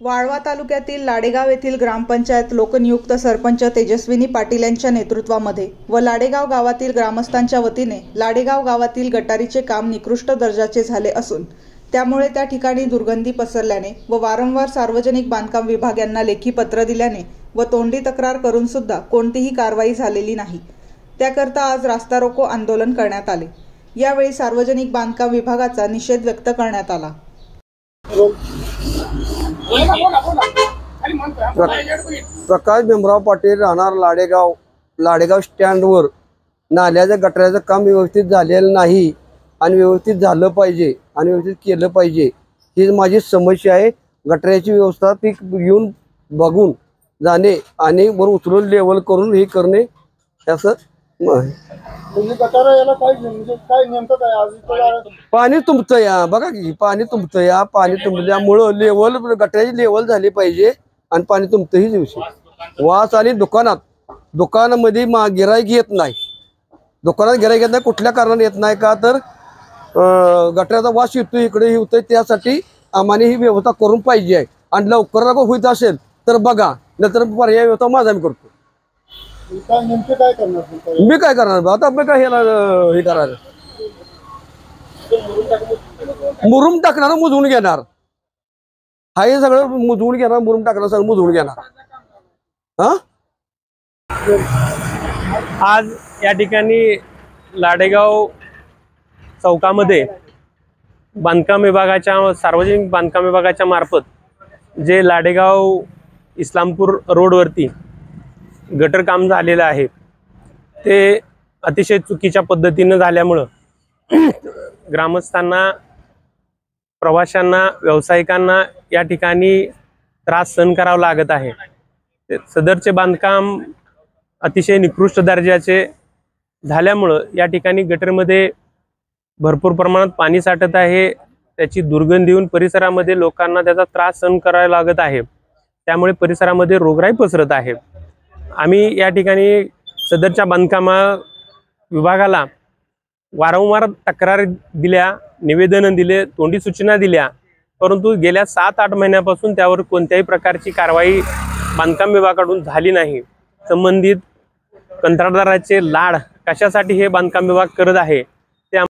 वाळवा तालुक्यातील लाडेगाव येथील ग्रामपंचायत लोकनियुक्त सरपंच तेजस्विनी पाटील यांच्या नेतृत्वामध्ये व लाडेगाव गावातील ग्रामस्थांच्या वतीने लाडेगाव गावातील गटारीचे काम निकृष्ट दर्जाचे झाले असून त्यामुळे त्या ठिकाणी दुर्गंधी पसरल्याने व वारंवार सार्वजनिक बांधकाम विभाग यांना लेखी पत्र दिल्याने व तोंडी तक्रार करून सुद्धा कोणतीही कारवाई झालेली नाही। त्याकरता आज रास्ता रोको आंदोलन करण्यात आले। यावेळी सार्वजनिक बांधकाम विभागाचा निषेध व्यक्त करण्यात आला। प्रकाश भीमराव पाटील राहणार लाडेगाव स्टँडवर नाल्याच्या गटाराचं काम व्यवस्थित झालेलं नाही आणि व्यवस्थित झालं पाहिजे आणि व्यवस्थित केलं पाहिजे ही माझी समस्या आहे। गटाराची व्यवस्था ती येऊन बघून जाणे आणि वर उचलून लेवल करून हे करणे असं पाणी तुंबतं या बघा की पाणी तुंबतं या पाणी तुंबल्यामुळं लेवल गटाराची लेवल झाली पाहिजे आणि पाणी तुंबतं ही दिवशी वास आणि दुकानामध्ये गिराईक येत नाही। दुकानात गिराईक येत नाही कुठल्या कारणाने येत नाही का तर गटाराचा वास येतो इकडे होतोय त्यासाठी आम्हाला ही व्यवस्था करून पाहिजे आहे आणि लवकर होत असेल तर बघा नंतर पर्याय व्यवस्था माझा मी करतो। मी काय करणार आता मी काय हे करणार मुरुम टाकणार मुजवून घेणार हा हे सगळं मुजवून घेणार मुरुम टाकणार सगळं मुजवून घेणार। आज या ठिकाणी लाडेगाव चौकामध्ये बांधकाम विभागाच्या सार्वजनिक बांधकाम विभागाच्या मार्फत जे लाडेगाव इस्लामपूर रोडवरती गटर काम झालेलं आहे ते अतिशय चुकीच्या पद्धतीने झाल्यामुळं ग्रामस्थांना प्रवाशांना व्यावसायिकांना या ठिकाणी त्रास सहन करावा लागत आहे। सदरचे बांधकाम अतिशय निकृष्ट दर्जाचे झाल्यामुळं या ठिकाणी गटरमध्ये भरपूर प्रमाणात पाणी साठत आहे। त्याची दुर्गंधी येऊन परिसरामध्ये लोकांना त्याचा त्रास सहन करावा लागत आहे। त्यामुळे परिसरामध्ये रोगराई पसरत आहे। आम्ही या ठिकाणी सदरच्या बांधकाम विभागाला वारंवार तक्रार दिल्या निवेदन दिले तोंडी सूचना दिल्या परंतु गेल्या 7-8 महिन्यापासून त्यावर कोणत्याही प्रकारची कारवाई बांधकाम विभागाकडून झाली नाही। संबंधित कंत्राटदाराचे लाड कशासाठी हे बांधकाम विभाग करत आहे